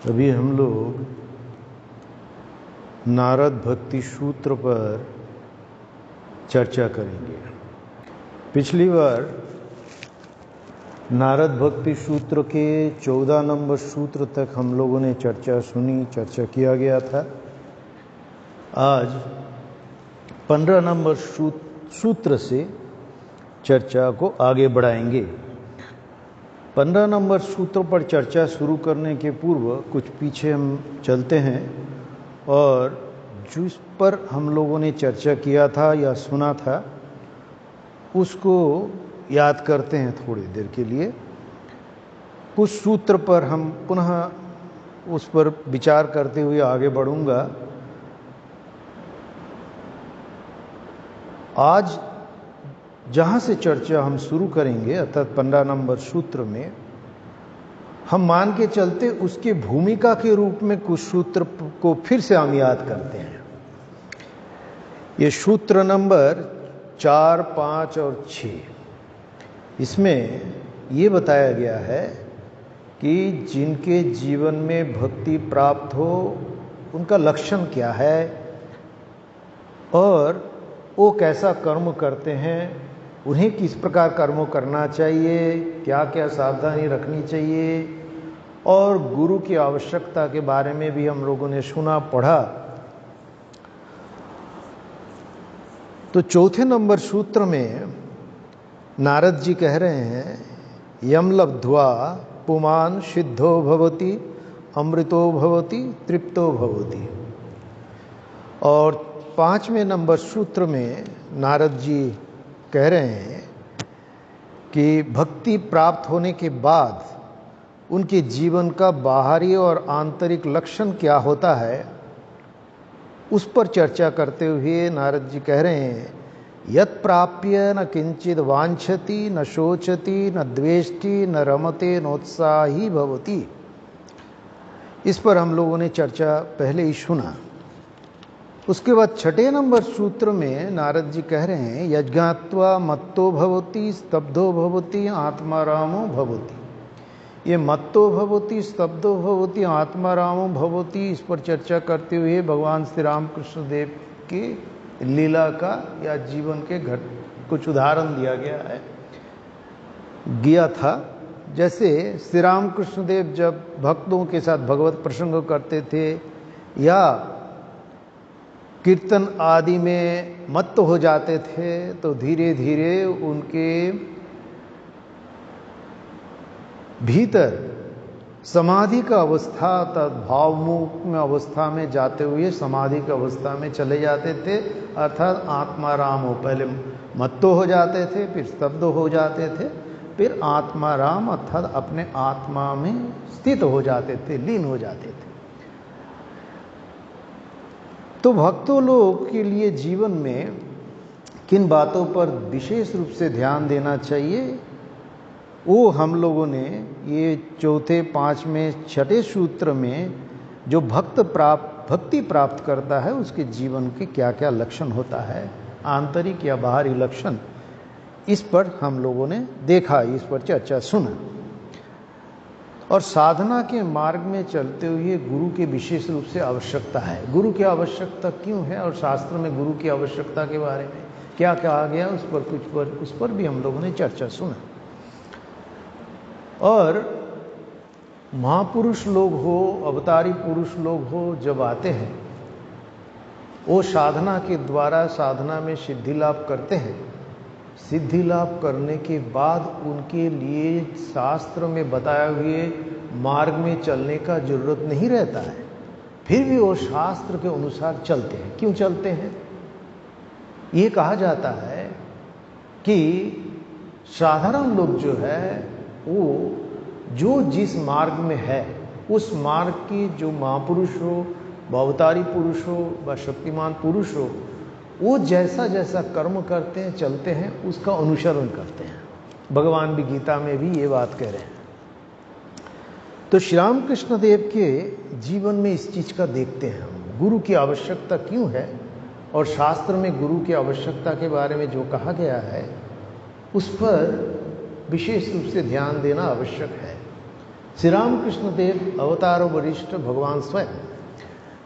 अभी हम लोग नारद भक्ति सूत्र पर चर्चा करेंगे। पिछली बार नारद भक्ति सूत्र के 14 नंबर सूत्र तक हम लोगों ने चर्चा किया गया था। आज 15 नंबर सूत्र से चर्चा को आगे बढ़ाएंगे। 15 नंबर सूत्र पर चर्चा शुरू करने के पूर्व कुछ पीछे हम चलते हैं और जिस पर हम लोगों ने चर्चा किया था या सुना था उसको याद करते हैं थोड़ी देर के लिए। कुछ सूत्र पर हम पुनः उस पर विचार करते हुए आगे बढ़ूंगा। आज जहाँ से चर्चा हम शुरू करेंगे अर्थात 15 नंबर सूत्र में हम मान के चलते उसके भूमिका के रूप में कुछ सूत्र को फिर से हम याद करते हैं। ये सूत्र नंबर 4, 5 और 6, इसमें ये बताया गया है कि जिनके जीवन में भक्ति प्राप्त हो उनका लक्षण क्या है और वो कैसा कर्म करते हैं, उन्हें किस प्रकार कर्म करना चाहिए, क्या क्या सावधानी रखनी चाहिए और गुरु की आवश्यकता के बारे में भी हम लोगों ने सुना पढ़ा। तो चौथे नंबर सूत्र में नारद जी कह रहे हैं यम लब्ध्वा पुमान सिद्धो भवति अमृतो भवति तृप्तो भवति। और 5वें नंबर सूत्र में नारद जी कह रहे हैं कि भक्ति प्राप्त होने के बाद उनके जीवन का बाहरी और आंतरिक लक्षण क्या होता है उस पर चर्चा करते हुए नारद जी कह रहे हैं यत् प्राप्य न किंचित वांछति न शोचति न द्वेष्टि न रमते नोत्साही भवति। इस पर हम लोगों ने चर्चा पहले ही सुना। उसके बाद 6ठे नंबर सूत्र में नारद जी कह रहे हैं यज्ञात्वा मत्तो भवति स्तब्धो भवति आत्मारामो भवति। ये मत्तो भवति स्तब्धो भवति आत्मारामो भवति, इस पर चर्चा करते हुए भगवान श्री रामकृष्ण देव की लीला का या जीवन के कुछ उदाहरण दिया गया था। जैसे श्री रामकृष्ण देव जब भक्तों के साथ भगवत प्रसंग करते थे या कीर्तन आदि में मत्त हो जाते थे तो धीरे धीरे उनके भीतर समाधि का अवस्था तथा भावमुक्त अवस्था में जाते हुए समाधि की अवस्था में चले जाते थे, अर्थात आत्माराम हो। पहले मत्तो हो जाते थे, फिर स्तब्ध हो जाते थे, फिर आत्माराम अर्थात अपने आत्मा में स्थित हो जाते थे, लीन हो जाते थे। तो भक्तों लोग के लिए जीवन में किन बातों पर विशेष रूप से ध्यान देना चाहिए वो हम लोगों ने ये चौथे, 5वें, 6ठे सूत्र में जो भक्ति प्राप्त करता है उसके जीवन के क्या क्या लक्षण होता है, आंतरिक या बाहरी लक्षण, इस पर हम लोगों ने देखा, इस पर चर्चा सुना। और साधना के मार्ग में चलते हुए गुरु की विशेष रूप से आवश्यकता है। गुरु की आवश्यकता क्यों है और शास्त्र में गुरु की आवश्यकता के बारे में क्या कहा गया उस पर भी हम लोगों ने चर्चा सुना। और महापुरुष लोग हो, अवतारी पुरुष लोग हो, जब आते हैं वो साधना के द्वारा साधना में सिद्धि लाभ करते हैं। सिद्धि लाभ करने के बाद उनके लिए शास्त्र में बताए हुए मार्ग में चलने का जरूरत नहीं रहता है, फिर भी वो शास्त्र के अनुसार चलते हैं। क्यों चलते हैं? ये कहा जाता है कि साधारण लोग जो है वो जो जिस मार्ग में है उस मार्ग की जो महापुरुष हो, अवतारी पुरुष हो व शक्तिमान पुरुष हो, वो जैसा जैसा कर्म करते हैं, चलते हैं, उसका अनुसरण करते हैं। भगवान भी गीता में भी ये बात कह रहे हैं। तो श्री राम कृष्ण देव के जीवन में इस चीज का देखते हैं हम, गुरु की आवश्यकता क्यों है और शास्त्र में गुरु की आवश्यकता के बारे में जो कहा गया है उस पर विशेष रूप से ध्यान देना आवश्यक है। श्री रामकृष्ण देव अवतार वरिष्ठ भगवान स्वयं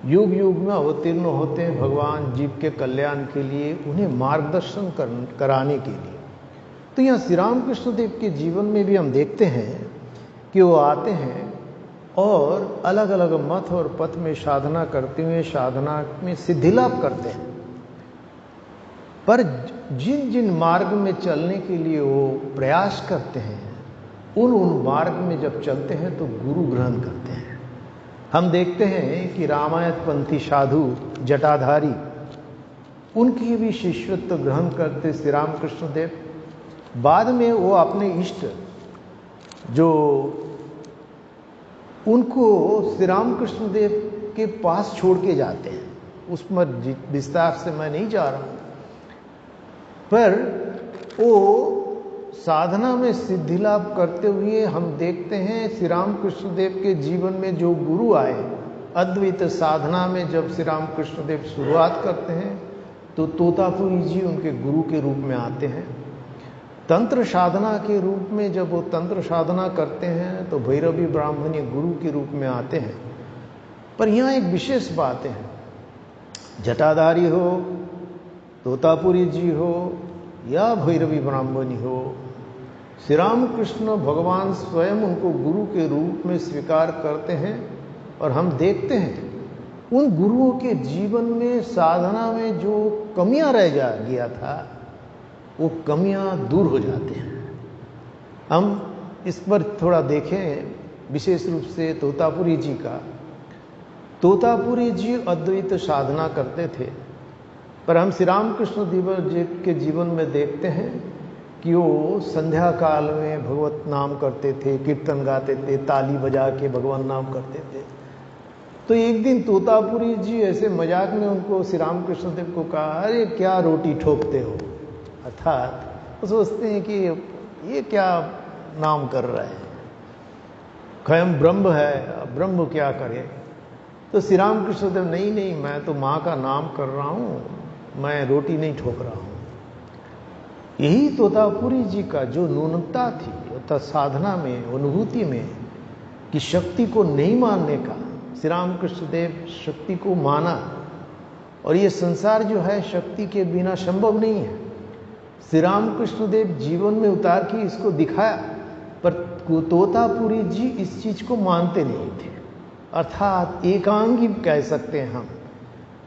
युग युग में अवतीर्ण होते हैं भगवान जीव के कल्याण के लिए, उन्हें मार्गदर्शन कराने के लिए। तो यहाँ श्री रामकृष्ण देव के जीवन में भी हम देखते हैं कि वो आते हैं और अलग अलग मत और पथ में साधना करते हुए साधना में सिद्धि लाभ करते हैं। पर जिन जिन मार्ग में चलने के लिए वो प्रयास करते हैं, उन मार्ग में जब चलते हैं तो गुरु ग्रहण करते हैं। हम देखते हैं कि रामायणपंथी साधु जटाधारी, उनकी भी शिष्यत्व ग्रहण करते श्री रामकृष्ण देव। बाद में वो अपने इष्ट जो उनको श्री रामकृष्ण देव के पास छोड़ के जाते हैं, उसमें विस्तार से मैं नहीं जा रहा हूं, पर वो साधना में सिद्धि लाभ करते हुए हम देखते हैं श्री रामकृष्ण देव के जीवन में जो गुरु आए, अद्वैत साधना में जब श्री रामकृष्ण देव शुरुआत करते हैं तो तोतापुरी जी उनके गुरु के रूप में आते हैं। तंत्र साधना के रूप में जब वो तंत्र साधना करते हैं तो भैरवी ब्राह्मणी गुरु के रूप में आते हैं। पर यहाँ एक विशेष बात है, जटाधारी हो, तोतापुरी जी हो या भैरवी ब्राह्मणी हो, श्री रामकृष्ण भगवान स्वयं उनको गुरु के रूप में स्वीकार करते हैं। और हम देखते हैं उन गुरुओं के जीवन में साधना में जो कमियां रह गया था, वो कमियां दूर हो जाते हैं। हम इस पर थोड़ा देखें, विशेष रूप से तोतापुरी जी का। तोतापुरी जी अद्वैत साधना करते थे, पर हम श्री रामकृष्ण देव जी के जीवन में देखते हैं कि वो संध्या काल में भगवत नाम करते थे, कीर्तन गाते थे, ताली बजा के भगवान नाम करते थे। तो एक दिन तोतापुरी जी ऐसे मजाक में उनको श्री रामकृष्ण देव को कहा, अरे क्या रोटी ठोकते हो, अर्थात वो सोचते हैं कि ये क्या नाम कर रहा है, स्वयं ब्रह्म है, ब्रह्म क्या करे। तो श्री रामकृष्ण देव, नहीं नहीं, मैं तो माँ का नाम कर रहा हूँ, मैं रोटी नहीं ठोक रहा हूँ। यही तोतापुरी जी का जो न्यूनता थी अर्थात साधना में, अनुभूति में, कि शक्ति को नहीं मानने का, श्री रामकृष्ण देव शक्ति को माना। और ये संसार जो है शक्ति के बिना संभव नहीं है। श्री रामकृष्ण देव जीवन में उतार के इसको दिखाया, पर तोतापुरी जी इस चीज को मानते नहीं थे। अर्थात एकांगी कह सकते हैं हम,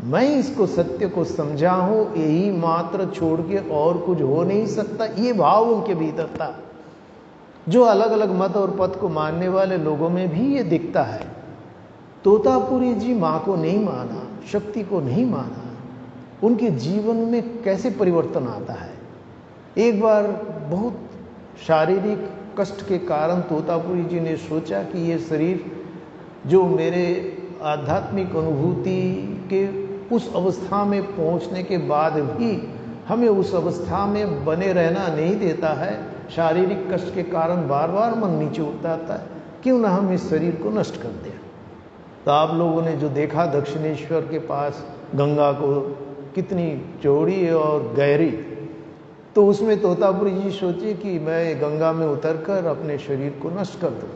मैं इसको सत्य को समझा हूं, यही मात्र छोड़ के और कुछ हो नहीं सकता, ये भाव उनके भीतर था, जो अलग अलग मत और पथ को मानने वाले लोगों में भी ये दिखता है। तोतापुरी जी मां को नहीं माना, शक्ति को नहीं माना, उनके जीवन में कैसे परिवर्तन आता है। एक बार बहुत शारीरिक कष्ट के कारण तोतापुरी जी ने सोचा कि ये शरीर जो मेरे आध्यात्मिक अनुभूति के उस अवस्था में पहुंचने के बाद भी हमें उस अवस्था में बने रहना नहीं देता है, शारीरिक कष्ट के कारण बार बार मन नीचे उतरता है, क्यों ना हम इस शरीर को नष्ट कर दें। तो आप लोगों ने जो देखा दक्षिणेश्वर के पास गंगा को कितनी चौड़ी और गहरी, तो उसमें तोतापुरी जी सोचे कि मैं गंगा में उतरकर अपने शरीर को नष्ट कर दूं।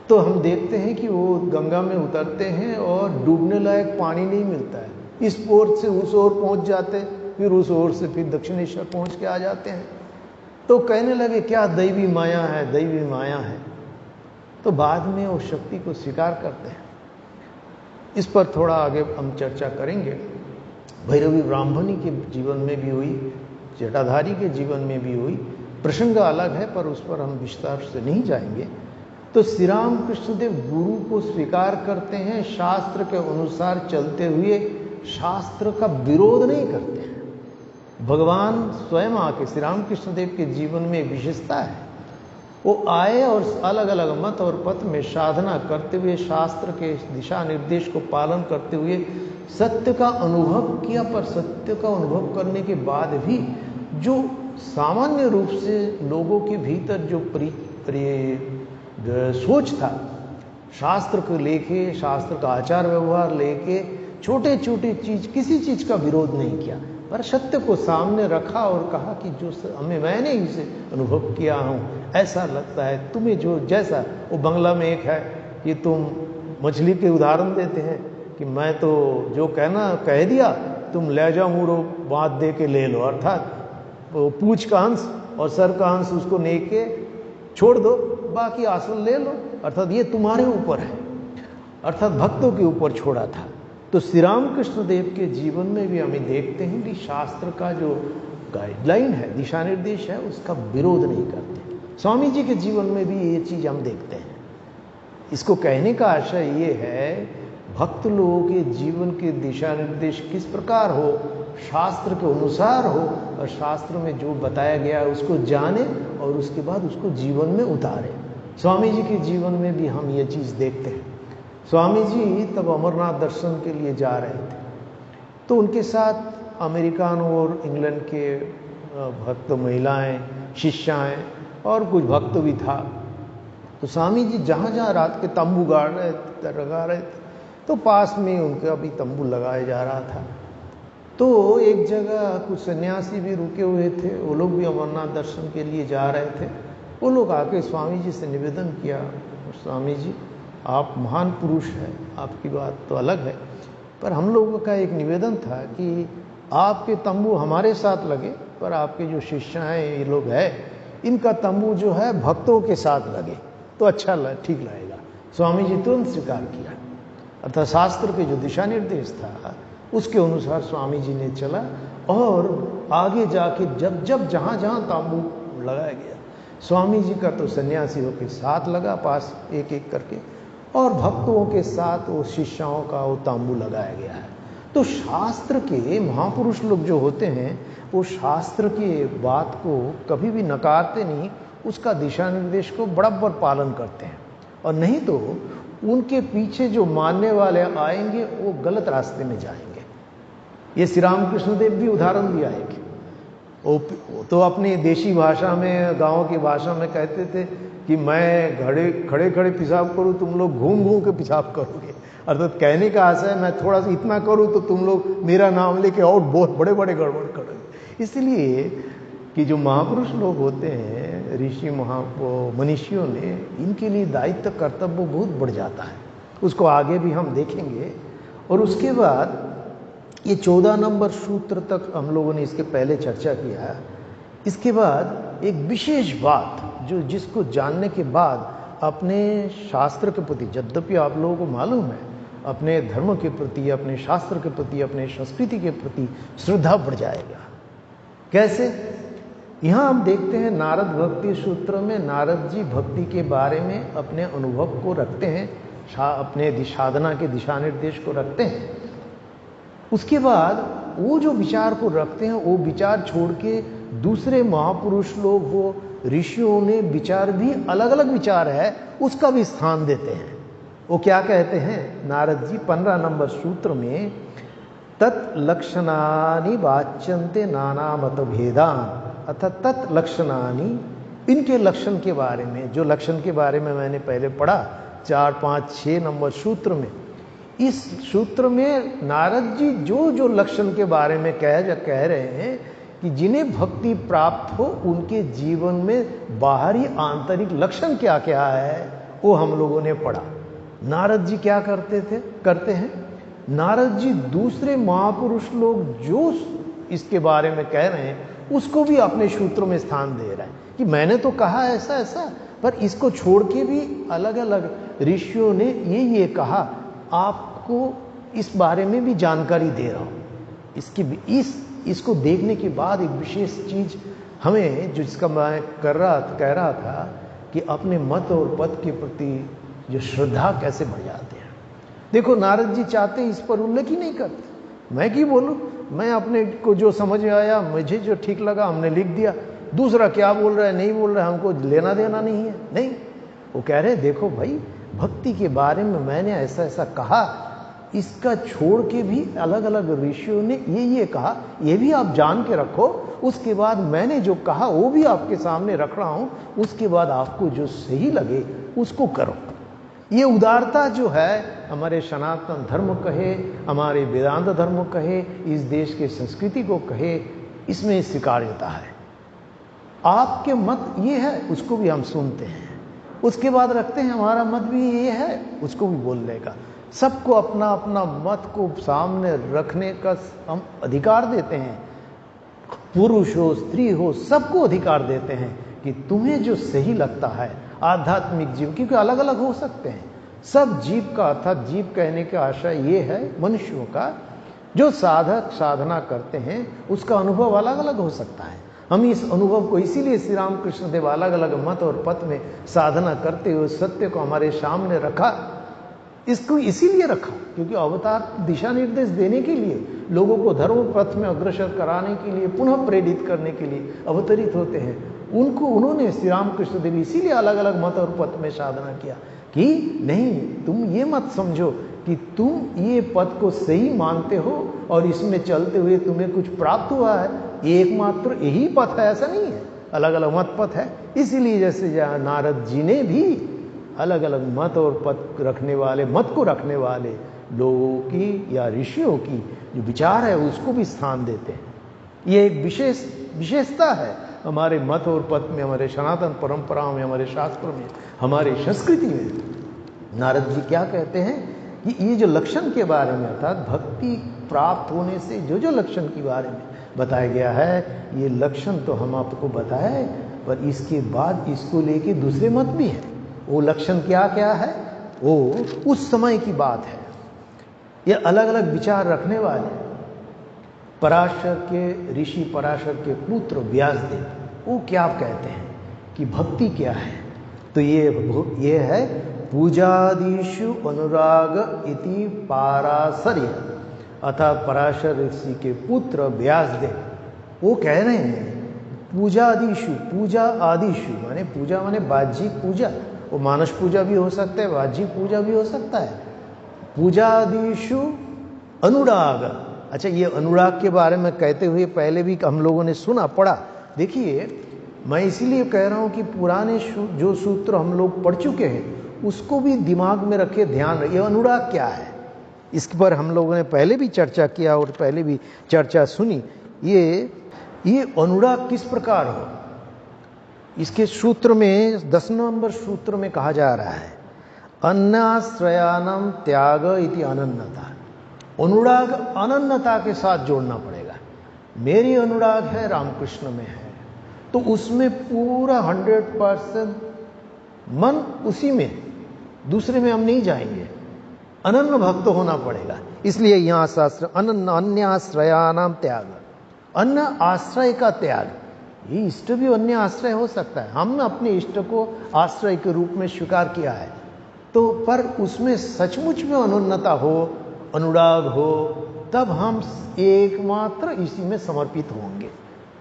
तो हम देखते हैं कि वो गंगा में उतरते हैं और डूबने लायक पानी नहीं मिलता है, इस ओर से उस ओर पहुंच जाते, फिर उस ओर से फिर दक्षिणेश्वर पहुंच के आ जाते हैं। तो कहने लगे क्या दैवी माया है, दैवी माया है। तो बाद में वो शक्ति को स्वीकार करते हैं। इस पर थोड़ा आगे हम चर्चा करेंगे। भैरवी ब्राह्मणी के जीवन में भी हुई, जटाधारी के जीवन में भी हुई, प्रसंग अलग है पर उस पर हम विस्तार से नहीं जाएंगे। तो श्री रामकृष्ण देव गुरु को स्वीकार करते हैं, शास्त्र के अनुसार चलते हुए शास्त्र का विरोध नहीं करते हैं। भगवान स्वयं आके, श्री रामकृष्ण देव के जीवन में विशेषता है, वो आए और अलग अलग मत और पथ में साधना करते हुए शास्त्र के दिशा निर्देश को पालन करते हुए सत्य का अनुभव किया। पर सत्य का अनुभव करने के बाद भी जो सामान्य रूप से लोगों के भीतर जो सोच था, शास्त्र को लेके, शास्त्र का आचार व्यवहार लेके छोटे छोटे चीज, किसी चीज का विरोध नहीं किया, पर सत्य को सामने रखा और कहा कि जो मैंने इसे अनुभव किया हूँ, ऐसा लगता है तुम्हें जो जैसा। वो बंगला में एक है कि तुम मछली के उदाहरण देते हैं कि मैं तो जो कहना कह दिया, तुम ले जाओ मुड़ो बात दे के ले लो, अर्थात वो पूछ का अंश और सर का अंश उसको ले के छोड़ दो, बाकी आसन ले लो, अर्थात ये तुम्हारे ऊपर है, अर्थात भक्तों के ऊपर छोड़ा था। तो श्री रामकृष्ण देव के जीवन में भी हमें देखते हैं कि शास्त्र का जो गाइडलाइन है, दिशा निर्देश है, उसका विरोध नहीं करते। स्वामी जी के जीवन में भी ये चीज हम देखते हैं। इसको कहने का आशय ये है, भक्त लोगों के जीवन के दिशा निर्देश किस प्रकार हो, शास्त्र के अनुसार हो, और शास्त्र में जो बताया गया है उसको जाने और उसके बाद उसको जीवन में उतारे। स्वामी जी के जीवन में भी हम ये चीज देखते हैं। स्वामी जी तब अमरनाथ दर्शन के लिए जा रहे थे, तो उनके साथ अमेरिकन और इंग्लैंड के भक्त महिलाएं, शिष्याएं और कुछ भक्त भी था। तो स्वामी जी जहाँ जहाँ रात के तंबू लगा रहे थे, तो पास में उनका भी तंबू लगाया जा रहा था। तो एक जगह कुछ सन्यासी भी रुके हुए थे, वो लोग भी अमरनाथ दर्शन के लिए जा रहे थे। वो लोग आके स्वामी जी से निवेदन किया, स्वामी जी आप महान पुरुष हैं, आपकी बात तो अलग है, पर हम लोगों का एक निवेदन था कि आपके तंबू हमारे साथ लगे, पर आपके जो शिष्य हैं ये लोग हैं, इनका तंबू जो है भक्तों के साथ लगे तो अच्छा ठीक लगेगा। स्वामी जी तुरंत स्वीकार किया, अर्थात शास्त्र के जो दिशा निर्देश था उसके अनुसार स्वामी जी ने चला, और आगे जाके जब जब जहाँ जहाँ तांबू लगाया गया, स्वामी जी का तो सन्यासियों के साथ लगा पास एक एक करके, और भक्तों के साथ वो शिष्यों का वो तांबू लगाया गया है। तो शास्त्र के महापुरुष लोग जो होते हैं, वो शास्त्र की बात को कभी भी नकारते नहीं, उसका दिशा निर्देश को बराबर पालन करते हैं, और नहीं तो उनके पीछे जो मानने वाले आएंगे वो गलत रास्ते में जाएंगे। ये श्री रामकृष्ण देव भी उदाहरण दिया है कि वो तो अपनी देशी भाषा में, गांव की भाषा में कहते थे कि मैं खड़े खड़े पेशाब करूं, तुम लोग घूम घूम के पेशाब करोगे, अर्थात कहने का आशय है मैं थोड़ा सा इतना करूं तो तुम लोग मेरा नाम लेके और बहुत बड़े बड़े गड़बड़ करोगे। इसलिए कि जो महापुरुष लोग होते हैं, ऋषि मनीषियों ने, इनके लिए दायित्व कर्तव्य बहुत बढ़ जाता है, उसको आगे भी हम देखेंगे। और उसके बाद ये 14 नंबर सूत्र तक हम लोगों ने इसके पहले चर्चा किया। इसके बाद एक विशेष बात जो जिसको जानने के बाद अपने शास्त्र के प्रति, यद्यपि आप लोगों को मालूम है, अपने धर्म के प्रति, अपने शास्त्र के प्रति, अपने संस्कृति के प्रति श्रद्धा बढ़ जाएगा। कैसे? यहाँ हम देखते हैं नारद भक्ति सूत्र में नारद जी भक्ति के बारे में अपने अनुभव को रखते हैं, अपने साधना के दिशा निर्देश को रखते हैं। उसके बाद वो जो विचार को रखते हैं, वो विचार छोड़ के दूसरे महापुरुष लोग हो, ऋषियों ने विचार भी अलग अलग विचार है, उसका भी स्थान देते हैं। वो क्या कहते हैं नारद जी 15 नंबर सूत्र में, तत्लक्षणानि वाच्यन्ते नाना मत भेदान, अर्थात तत्लक्षणानि, इनके लक्षण के बारे में, जो लक्षण के बारे में मैंने पहले पढ़ा 4, 5, 6 नंबर सूत्र में, इस सूत्र में नारद जी जो जो लक्षण के बारे में कह रहे हैं कि जिन्हें भक्ति प्राप्त हो उनके जीवन में बाहरी आंतरिक लक्षण क्या क्या है, वो हम लोगों ने पढ़ा। नारद जी क्या करते हैं, नारद जी दूसरे महापुरुष लोग जो इसके बारे में कह रहे हैं उसको भी अपने सूत्रों में स्थान दे रहे हैं कि मैंने तो कहा ऐसा ऐसा, पर इसको छोड़ के भी अलग अलग ऋषियों ने ये कहा, आपको इस बारे में भी जानकारी दे रहा हूं। इसको देखने के बाद एक विशेष चीज हमें, जिसका मैं कह रहा था कि अपने मत और पद के प्रति जो श्रद्धा कैसे बढ़ जाते हैं। देखो नारद जी चाहते इस पर उल्लेख ही नहीं करते, मैं क्यों बोलूं, मैं अपने को जो समझ में आया, मुझे जो ठीक लगा हमने लिख दिया, दूसरा क्या बोल रहा है नहीं बोल रहा है हमको लेना देना नहीं है। नहीं, वो कह रहे देखो भाई, भक्ति के बारे में मैंने ऐसा ऐसा कहा, इसका छोड़ के भी अलग अलग ऋषियों ने ये कहा, ये भी आप जान के रखो। उसके बाद मैंने जो कहा वो भी आपके सामने रख रहा हूं, उसके बाद आपको जो सही लगे उसको करो। ये उदारता जो है हमारे सनातन धर्म कहे, हमारे वेदांत धर्म कहे, इस देश के संस्कृति को कहे, इसमें स्वीकार्यता है। आपके मत ये है, उसको भी हम सुनते हैं, उसके बाद रखते हैं हमारा मत भी ये है, उसको भी बोलने का। सबको अपना अपना मत को सामने रखने का हम अधिकार देते हैं। पुरुष हो स्त्री हो सबको अधिकार देते हैं कि तुम्हें जो सही लगता है आध्यात्मिक जीव, क्योंकि अलग अलग हो सकते हैं सब जीव का, अर्थात जीव कहने का आशय ये है मनुष्यों का, जो साधक साधना करते हैं उसका अनुभव अलग अलग हो सकता है। हम इस अनुभव को इसीलिए श्री रामकृष्ण देव अलग अलग मत और पथ में साधना करते हुए सत्य को हमारे सामने रखा। इसको इसीलिए रखा क्योंकि अवतार दिशा निर्देश देने के लिए, लोगों को धर्म पथ में अग्रसर कराने के लिए, पुनः प्रेरित करने के लिए अवतरित होते हैं। उन्होंने श्री रामकृष्ण देव इसीलिए अलग अलग मत और पथ में साधना किया कि नहीं, तुम ये मत समझो कि तुम ये पथ को सही मानते हो और इसमें चलते हुए तुम्हें कुछ प्राप्त हुआ है, एकमात्र यही पथ है, ऐसा नहीं है, अलग अलग मत पथ है। इसीलिए जैसे नारद जी ने भी अलग अलग मत और पथ रखने वाले, मत को रखने वाले लोगों की या ऋषियों की जो विचार है उसको भी स्थान देते हैं। ये एक विशेषता है हमारे मत और पथ में, हमारे सनातन परंपराओं में, हमारे शास्त्रों में, हमारे संस्कृति में। नारद जी क्या कहते हैं कि ये जो लक्षण के बारे में, अर्थात भक्ति प्राप्त होने से जो जो लक्षण के बारे में बताया गया है, ये लक्षण तो हम आपको बताए, पर इसके बाद इसको लेके दूसरे मत भी हैं। वो लक्षण क्या क्या है, वो उस समय की बात है। ये अलग अलग विचार रखने वाले पराशर के ऋषि, पराशर के पुत्र व्यासदेव, वो क्या कहते हैं कि भक्ति क्या है, तो ये है पूजादिषु अनुराग इति पाराशर्य, अर्थात पराशर ऋषि के पुत्र व्यासदेव वो कह रहे हैं पूजादिषु, पूजा आदिषु माने पूजा माने बाह्यिक पूजा, वो मानस पूजा भी हो सकता है, बाह्यिक पूजा भी हो सकता है। पूजादिषु अनुराग, अच्छा ये अनुराग के बारे में कहते हुए पहले भी हम लोगों ने सुना पढ़ा। देखिए मैं इसीलिए कह रहा हूं कि पुराने जो सूत्र हम लोग पढ़ चुके हैं उसको भी दिमाग में रखे, ध्यान रखिए अनुराग क्या है। इस पर हम लोगों ने पहले भी चर्चा किया और पहले भी चर्चा सुनी। ये अनुराग किस प्रकार हो, इसके सूत्र में 10 नंबर सूत्र में कहा जा रहा है अन्याश्रयानम त्याग इति अनन्यता। अनुराग अनन्यता के साथ जोड़ना पड़ेगा। मेरी अनुराग है रामकृष्ण में है, तो उसमें पूरा 100% मन उसी में, दूसरे में हम नहीं जाएंगे, अनन्य भक्त होना पड़ेगा। इसलिए यहां शास्त्र अन्य आश्रयानाम त्याग, अन्य आश्रय का त्याग। ये इष्ट भी अन्य आश्रय हो सकता है, हमने अपने इष्ट को आश्रय के रूप में स्वीकार किया है, तो पर उसमें सचमुच में अनन्यता हो, अनुराग हो, तब हम एकमात्र इसी में समर्पित होंगे,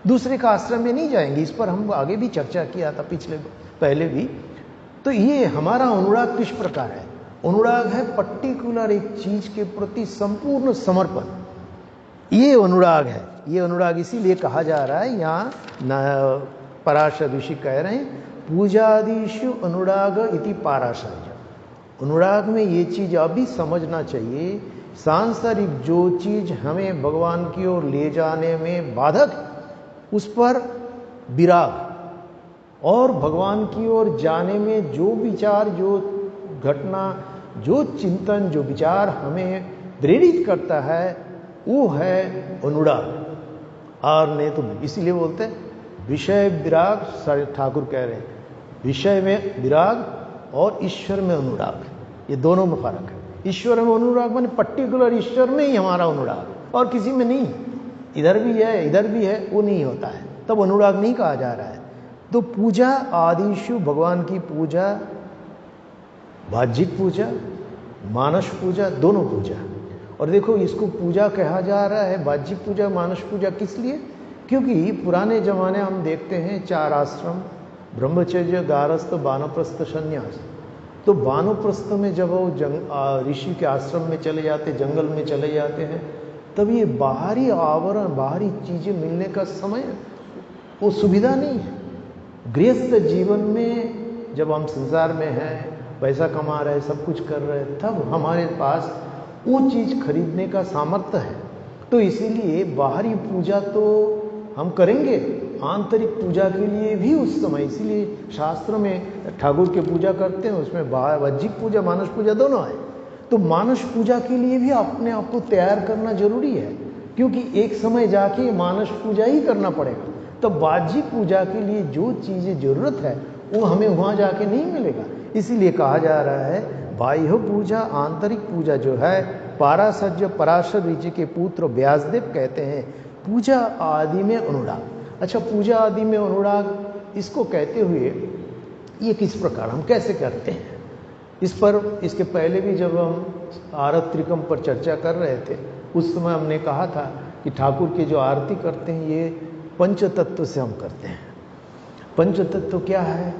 दूसरे का आश्रय में नहीं जाएंगे। इस पर हम आगे भी चर्चा किया था पहले भी। तो ये हमारा अनुराग किस प्रकार है, अनुराग है पर्टिकुलर एक चीज के प्रति संपूर्ण समर्पण, ये अनुराग है। ये अनुराग इसीलिए कहा जा रहा है, यहाँ पराशर ऋषि कह रहे हैं पूजादिषु अनुराग इति पाराशर्य। अनुराग में ये चीज अभी समझना चाहिए, सांसारिक जो चीज हमें भगवान की ओर ले जाने में बाधक, उस पर विराग, और भगवान की ओर जाने में जो विचार, जो घटना, जो चिंतन, जो विचार हमें प्रेरित करता है वो है अनुराग। और नहीं तो इसीलिए बोलते हैं विषय विराग, ठाकुर कह रहे हैं विषय में विराग और ईश्वर में अनुराग, ये दोनों में फर्क है। ईश्वर में अनुराग माने पर्टिकुलर ईश्वर में ही हमारा अनुराग, और किसी में नहीं, इधर भी है इधर भी है, वो नहीं होता है, तब अनुराग नहीं कहा जा रहा है। तो पूजा आदिशु, भगवान की पूजा, बाह्यिक पूजा, मानस पूजा, दोनों पूजा। और देखो इसको पूजा कहा जा रहा है, बाह्यिक पूजा, मानस पूजा, किस लिए? क्योंकि पुराने जमाने हम देखते हैं 4 आश्रम, ब्रह्मचर्य, गारस्थ, वानप्रस्थ, संन्यास। तो वानप्रस्थ में जब वो ऋषि के आश्रम में चले जाते, जंगल में चले जाते हैं, तब ये बाहरी आवरण, बाहरी चीजें मिलने का समय, वो सुविधा नहीं है। गृहस्थ जीवन में जब हम संसार में हैं पैसा कमा रहे, सब कुछ कर रहे, तब हमारे पास वो चीज़ खरीदने का सामर्थ्य है। तो इसीलिए बाहरी पूजा तो हम करेंगे, आंतरिक पूजा के लिए भी उस समय, इसीलिए शास्त्र में ठाकुर की पूजा करते हैं, उसमें वाह्यिक पूजा मानस पूजा दोनों है। तो मानस पूजा के लिए भी अपने आप को तैयार करना जरूरी है, क्योंकि एक समय जाके मानस पूजा ही करना पड़ेगा। तो वाह्यिक पूजा के लिए जो चीज़ें जरूरत है वो हमें वहाँ जाके नहीं मिलेगा। इसीलिए कहा जा रहा है बाह्य पूजा, आंतरिक पूजा जो है, पाराशर्य पराशर ऋषि के पुत्र व्यासदेव कहते हैं पूजा आदि में अनुराग। अच्छा, पूजा आदि में अनुराग इसको कहते हुए ये किस प्रकार हम कैसे करते हैं, इस पर इसके पहले भी जब हम आरत त्रिकम पर चर्चा कर रहे थे उस समय हमने कहा था कि ठाकुर की जो आरती करते हैं ये पंच तत्व से हम करते हैं। पंच तत्व क्या है?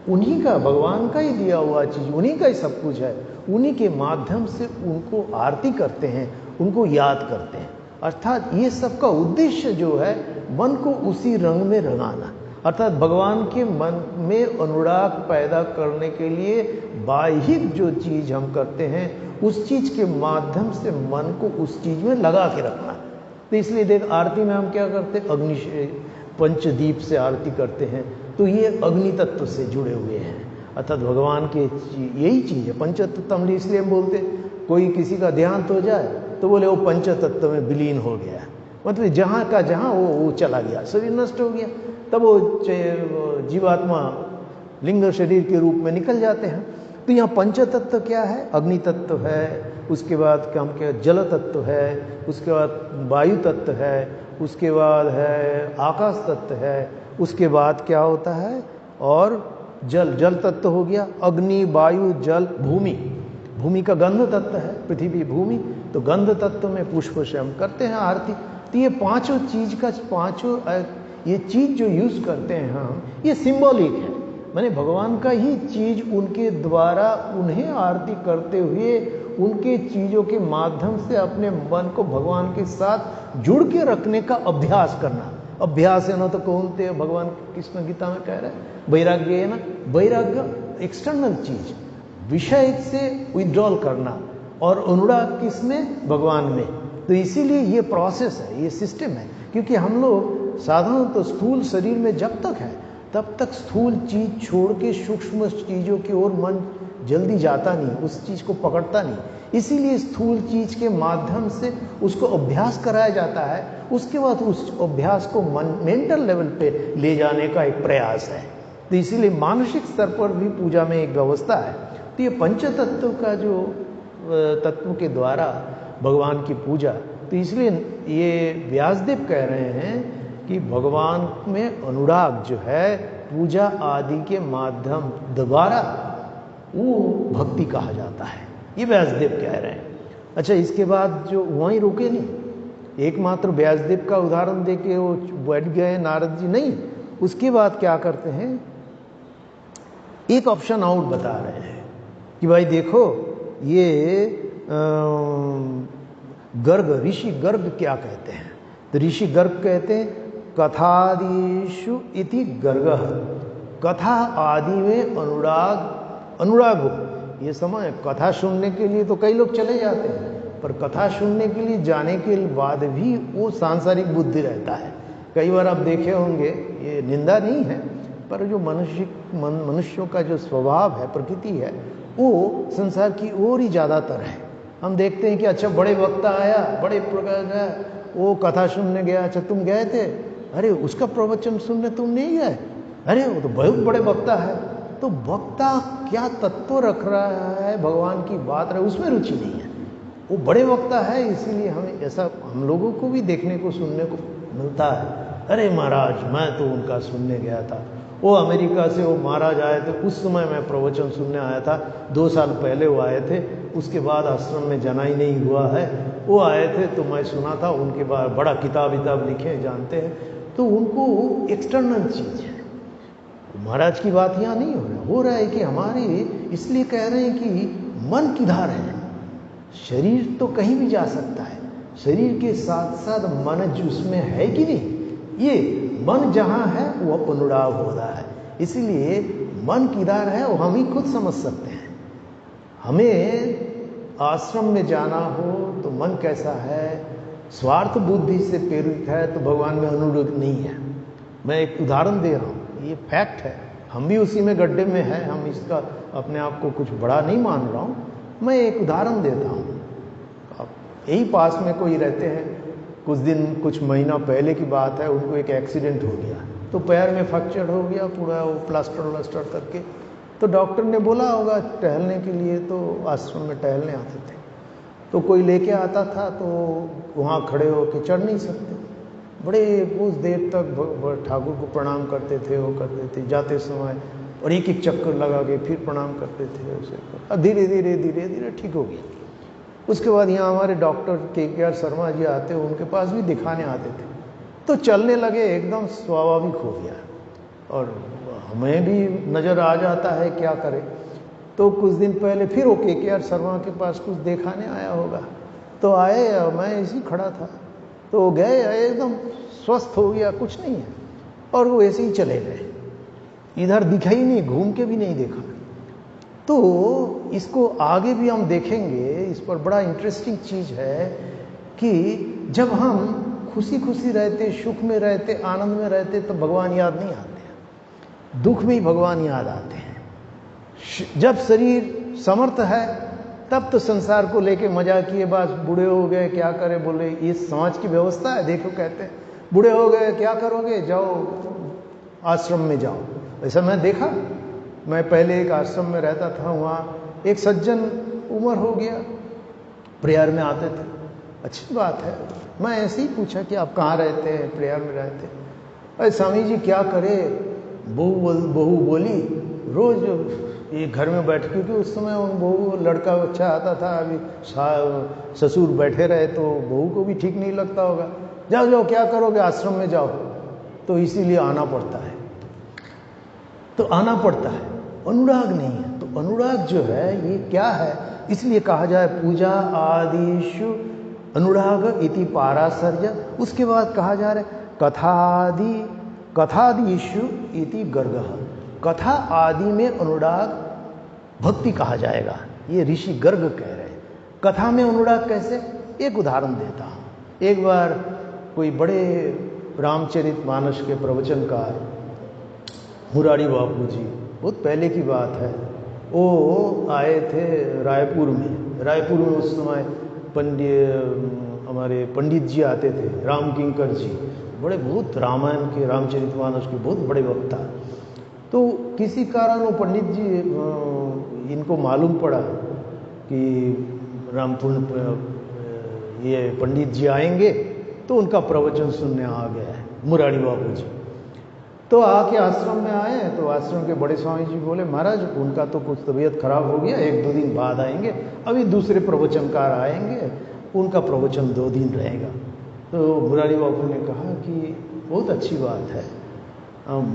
उन्हीं का, भगवान का ही दिया हुआ चीज़, उन्हीं का ही सब कुछ है, उन्हीं के माध्यम से उनको आरती करते हैं, उनको याद करते हैं। अर्थात ये सब का उद्देश्य जो है मन को उसी रंग में रंगाना, अर्थात भगवान के मन में अनुराग पैदा करने के लिए बाह्यिक जो चीज़ हम करते हैं उस चीज़ के माध्यम से मन को उस चीज़ में लगा के रखना। तो इसलिए देख, आरती में हम क्या करते हैं, अग्नि पंचदीप से आरती करते हैं, तो ये अग्नि तत्व से जुड़े हुए हैं, अर्थात भगवान के यही चीज़ है। पंचतत्व हम इसलिए हम बोलते, कोई किसी का देहांत हो जाए तो बोले वो पंचतत्व में विलीन हो गया, मतलब जहाँ का जहाँ वो चला गया, शरीर नष्ट हो गया, तब वो जीवात्मा लिंग शरीर के रूप में निकल जाते हैं। तो यहाँ पंचतत्व क्या है? अग्नि तत्व है, उसके बाद क्या हम क्या, जल तत्व है, उसके बाद वायु तत्व है, उसके बाद है आकाश तत्व है, उसके बाद क्या होता है, और जल तत्व हो गया, अग्नि वायु जल भूमि, भूमि का गंध तत्व है, पृथ्वी भूमि, तो गंध तत्व में पुष्प से हम करते हैं आरती। तो ये पांचों चीज का, पांचों ये चीज जो यूज करते हैं हम, ये सिंबॉलिक है, माने भगवान का ही चीज उनके द्वारा उन्हें आरती करते हुए उनके चीजों के माध्यम से अपने मन को भगवान के साथ जुड़ के रखने का अभ्यास करना। अभ्यास है ना, तो कौन थे भगवान कृष्ण गीता में कह रहे हैं वैराग्य है ना, वैराग्य एक्सटर्नल चीज, विषय से विड्रॉल करना, और अनुराग किसमें? भगवान में। तो इसीलिए ये प्रोसेस है, ये सिस्टम है, क्योंकि हम लोग साधारण तो स्थूल शरीर में जब तक है तब तक स्थूल चीज छोड़ के सूक्ष्म चीजों की ओर मन जल्दी जाता नहीं, उस चीज को पकड़ता नहीं, इसीलिए स्थूल चीज के माध्यम से उसको अभ्यास कराया जाता है, उसके बाद उस अभ्यास को मेंटल लेवल पे ले जाने का एक प्रयास है। तो इसीलिए मानसिक स्तर पर भी पूजा में एक व्यवस्था है। तो ये पंचतत्व का जो तत्व के द्वारा भगवान की पूजा, तो इसलिए ये व्यासदेव कह रहे हैं कि भगवान में अनुराग जो है पूजा आदि के माध्यम द्वारा वो भक्ति कहा जाता है, ये व्यासदेव कह रहे हैं। अच्छा, इसके बाद जो वहीं रुके नहीं, एकमात्र व्यासदेव का उदाहरण देके वो बैठ गए नारद जी, नहीं, उसके बाद क्या करते हैं, एक ऑप्शन आउट बता रहे हैं कि भाई देखो ये गर्ग, ऋषि गर्ग क्या कहते हैं? तो ऋषि गर्ग कहते हैं कथादिषु इति गर्ग, कथा आदि में अनुराग हो। ये समय कथा सुनने के लिए तो कई लोग चले जाते हैं, पर कथा सुनने के लिए जाने के बाद भी वो सांसारिक बुद्धि रहता है। कई बार आप देखे होंगे, ये निंदा नहीं है, पर जो मनुष्यों का जो स्वभाव है, प्रकृति है, वो संसार की ओर ही ज़्यादातर है। हम देखते हैं कि अच्छा बड़े वक्ता आया, बड़े प्रकार का वो कथा सुनने गया, अच्छा तुम गए थे, अरे उसका प्रवचन सुनने तुम नहीं गए, अरे वो तो बहुत बड़े वक्ता है। तो वक्ता क्या तत्व रख रहा है, भगवान की बात रहे, उसमें रुचि नहीं है, वो बड़े वक्ता है। इसीलिए हमें ऐसा, हम लोगों को भी देखने को सुनने को मिलता है, अरे महाराज मैं तो उनका सुनने गया था, वो अमेरिका से वो महाराज आए थे, उस समय मैं प्रवचन सुनने आया था, 2 साल पहले वो आए थे, उसके बाद आश्रम में जाना ही नहीं हुआ है, वो आए थे तो मैं सुना था, उनके बाद बड़ा किताब लिखे, जानते हैं। तो उनको एक्सटर्नल चीज है, महाराज की बात यहाँ नहीं हो रहा है कि हमारी, इसलिए कह रहे हैं कि मन किधर है, शरीर तो कहीं भी जा सकता है, शरीर के साथ साथ मन उसमें है कि नहीं, ये मन जहाँ है वो अनुराग हो रहा है। इसीलिए मन किधर है वो हम ही खुद समझ सकते हैं। हमें आश्रम में जाना हो तो मन कैसा है, स्वार्थ बुद्धि से प्रेरित है तो भगवान में अनुरक्त नहीं है। मैं एक उदाहरण दे रहा हूँ, ये फैक्ट है, हम भी उसी में गड्ढे में हैं, हम इसका अपने आप को कुछ बड़ा नहीं मान रहा हूँ, मैं एक उदाहरण देता हूँ। यही पास में कोई रहते हैं, कुछ महीना पहले की बात है, उनको एक एक्सीडेंट हो गया तो पैर में फ्रैक्चर हो गया पूरा, वो प्लास्टर करके, तो डॉक्टर ने बोला होगा टहलने के लिए, तो आश्रम में टहलने आते थे, तो कोई लेके आता था तो वहाँ खड़े होके चढ़ नहीं सकते, बड़े कुछ देर तक ठाकुर को प्रणाम करते थे, वो करते थे जाते समय, और एक एक चक्कर लगा के फिर प्रणाम करते थे उसे, धीरे धीरे ठीक हो गया। उसके बाद यहाँ हमारे डॉक्टर के शर्मा जी आते, उनके पास भी दिखाने आते थे, तो चलने लगे, एकदम स्वाभाविक हो गया, और हमें भी नज़र आ जाता है क्या करें। तो कुछ दिन पहले फिर वो के शर्मा के पास कुछ दिखाने आया होगा, तो आए, मैं ऐसे ही खड़ा था, तो गए, एकदम स्वस्थ हो गया, कुछ नहीं है, और वो ऐसे ही चले गए, इधर दिखा ही नहीं, घूम के भी नहीं देखा। तो इसको आगे भी हम देखेंगे, इस पर बड़ा इंटरेस्टिंग चीज़ है कि जब हम खुशी खुशी रहते, सुख में रहते, आनंद में रहते, तो भगवान याद नहीं आते, दुख में ही भगवान याद आते हैं। जब शरीर समर्थ है तब तो संसार को लेके मजा किए, बस बूढ़े हो गए क्या करें, बोले ये समाज की व्यवस्था है, देखो कहते हैं बूढ़े हो गए क्या करोगे, जाओ आश्रम में जाओ। ऐसा मैं देखा, मैं पहले एक आश्रम में रहता था, वहाँ एक सज्जन उम्र हो गया, प्रेयर में आते थे, अच्छी बात है, मैं ऐसे ही पूछा कि आप कहाँ रहते हैं, प्रेयर में रहते। अरे स्वामी जी क्या करे, बहू बोली रोज ये घर में बैठ, क्योंकि उस समय उन बहू लड़का बच्चा आता था, अभी ससुर बैठे रहे तो बहू को भी ठीक नहीं लगता होगा, जाओ जाओ क्या करोगे, आश्रम में जाओ, तो इसीलिए आना पड़ता है, तो आना पड़ता है, अनुराग नहीं है। तो अनुराग जो है ये क्या है, इसलिए कहा जाए पूजा आदिषु अनुराग इति पाराशर्य। उसके बाद कहा जा रहा है कथादिषु इति गर्ग, कथा आदि में अनुराग भक्ति कहा जाएगा, ये ऋषि गर्ग कह रहे हैं। कथा में अनुराग कैसे, एक उदाहरण देता हूं। एक बार कोई बड़े रामचरितमानस के प्रवचनकार मुरारी बापू जी, बहुत पहले की बात है, वो आए थे रायपुर में उस समय हमारे पंडित जी आते थे, राम किंकर जी, बड़े बहुत रामायण के रामचरितमानस के बहुत बड़े वक्ता। तो किसी कारण वो पंडित जी इनको मालूम पड़ा कि ये पंडित जी आएंगे, तो उनका प्रवचन सुनने आ गया है मुरारी बापू जी। तो आके आश्रम में आए, तो आश्रम के बड़े स्वामी जी बोले महाराज उनका तो कुछ तबीयत खराब हो गया, 1-2 दिन बाद आएंगे, अभी दूसरे प्रवचनकार आएंगे, उनका प्रवचन 2 दिन रहेगा। तो मुरारी बापू ने कहा कि बहुत अच्छी बात है,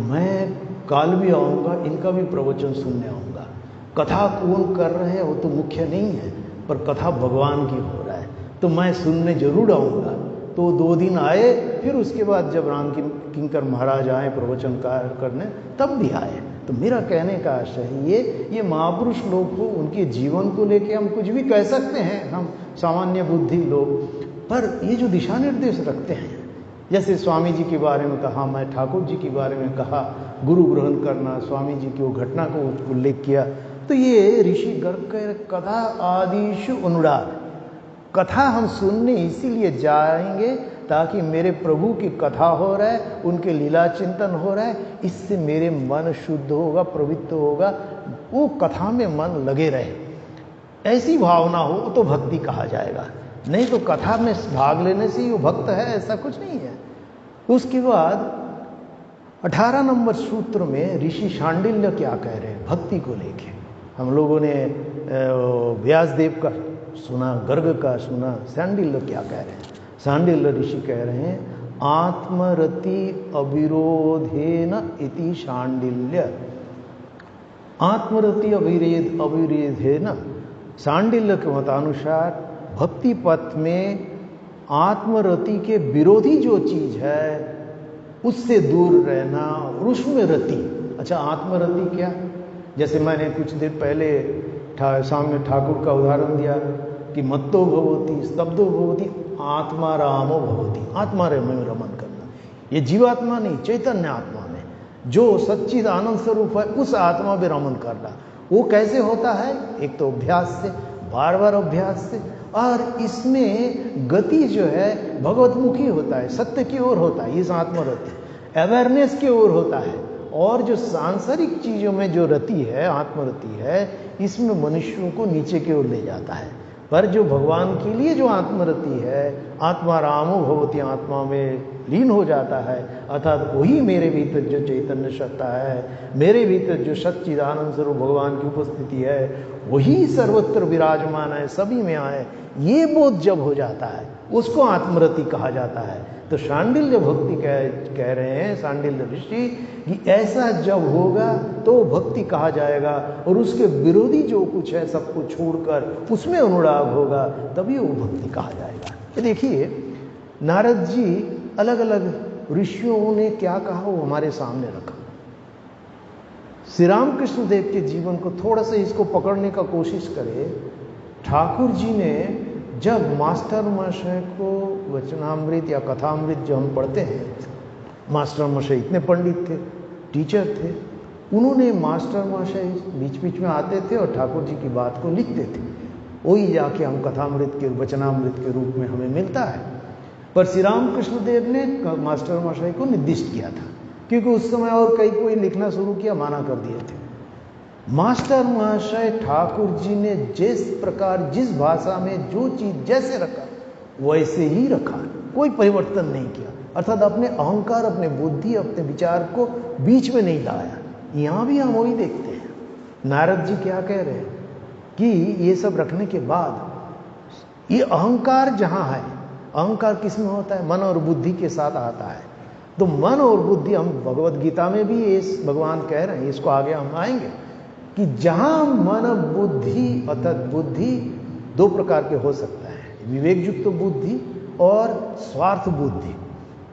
मैं काल भी आऊँगा, इनका भी प्रवचन सुनने आऊँगा। कथा कौन कर रहे हैं वो तो मुख्य नहीं है, पर कथा भगवान की हो रहा है, तो मैं सुनने जरूर आऊँगा। तो 2 दिन आए, फिर उसके बाद जब राम किंकर महाराज आए प्रवचन करने, तब भी आए। तो मेरा कहने का आशय है ये महापुरुष लोग को, उनके जीवन को लेके हम कुछ भी कह सकते हैं, हम सामान्य बुद्धि लोग, पर ये जो दिशा निर्देश रखते हैं, जैसे स्वामी जी के बारे में कहा, मैं ठाकुर जी के बारे में कहा, गुरु ग्रहण करना, स्वामी जी की वो घटना को उल्लेख किया, तो ये ऋषि गर्ग कथा आदिषु अनुराग, कथा हम सुनने इसीलिए जाएंगे ताकि मेरे प्रभु की कथा हो रहा है, उनके लीला चिंतन हो रहा है, इससे मेरे मन शुद्ध होगा, पवित्र होगा, वो कथा में मन लगे रहे, ऐसी भावना हो तो भक्ति कहा जाएगा। नहीं तो कथा में भाग लेने से ही वो भक्त है, ऐसा कुछ नहीं है। उसके बाद 18 नंबर सूत्र में ऋषि शांडिल्य क्या कह रहे हैं भक्ति को लेके। हम लोगों ने व्यासदेव का सुना, गर्ग का सुना, शांडिल्य क्या कह रहे हैं। शांडिल्य ऋषि कह रहे हैं आत्मरति अविरोधेन इति शांडिल्य, आत्मरति अविरोधेन, शांडिल्य के मतानुसार भक्ति पथ में आत्मरति के विरोधी जो चीज है उससे दूर रहना और उसमें रति। अच्छा, आत्मरति क्या, जैसे मैंने कुछ देर पहले सामने ठाकुर का उदाहरण दिया कि मत्तो भवति स्तब्धो भवति आत्मा रामो भवति, आत्मा में रमन करना। ये जीवात्मा नहीं, चैतन्य आत्मा में जो सच्चिद आनंद स्वरूप है उस आत्मा में रमन करना। वो कैसे होता है? एक तो अभ्यास से, बार बार अभ्यास से, और इसमें गति जो है भगवतमुखी होता है, सत्य की ओर होता है, इस आत्मरति अवेयरनेस की ओर होता है। और जो सांसारिक चीजों में जो रति है, आत्मरति है, इसमें मनुष्यों को नीचे की ओर ले जाता है। पर जो भगवान के लिए जो आत्मरति है, आत्मा रामो भवति, आत्मा में लीन हो जाता है, अर्थात वही मेरे भीतर जो चैतन्य सत्ता है, मेरे भीतर जो सच्चिदानंद स्वरूप भगवान की उपस्थिति है, वही सर्वत्र विराजमान है, सभी में आए, ये बोध जब हो जाता है उसको आत्मरति कहा जाता है। तो शांडिल्य भक्ति कह रहे हैं शांडिल्य ऋषि कि ऐसा जब होगा तो भक्ति कहा जाएगा, और उसके विरोधी जो कुछ है सबको छोड़कर उसमें अनुराग होगा, तभी वो भक्ति कहा जाएगा। ये देखिए नारद जी अलग अलग ऋषियों ने क्या कहा वो हमारे सामने रखा। श्री रामकृष्ण देव के जीवन को थोड़ा सा इसको पकड़ने का कोशिश करें। ठाकुर जी ने जब मास्टर महाशय को वचनामृत या कथामृत जो हम पढ़ते हैं, मास्टर महाशय इतने पंडित थे, टीचर थे, उन्होंने मास्टर महाशय बीच बीच में आते थे और ठाकुर जी की बात को लिखते थे, वही जाके हम कथामृत के वचनामृत के रूप में हमें मिलता है। पर श्री रामकृष्ण देव ने मास्टर महाशय को निर्दिष्ट किया था, क्योंकि उस समय और कई कोई लिखना शुरू किया, माना कर दिए थे। मास्टर महाशय ठाकुर जी ने जिस प्रकार जिस भाषा में जो चीज जैसे रखा वैसे ही रखा, कोई परिवर्तन नहीं किया, अर्थात अपने अहंकार, अपने बुद्धि, अपने विचार को बीच में नहीं लाया। यहां भी हम वही देखते हैं। नारद जी क्या कह रहे हैं कि ये सब रखने के बाद ये अहंकार जहां है, अहंकार किसमें होता है? मन और बुद्धि के साथ आता है। तो मन और बुद्धि, हम भगवत गीता में भी ये भगवान कह रहे हैं, इसको आगे हम आएंगे कि जहां मन बुद्धि, अर्थात बुद्धि दो प्रकार के हो सकता है, विवेक युक्त बुद्धि और स्वार्थ बुद्धि।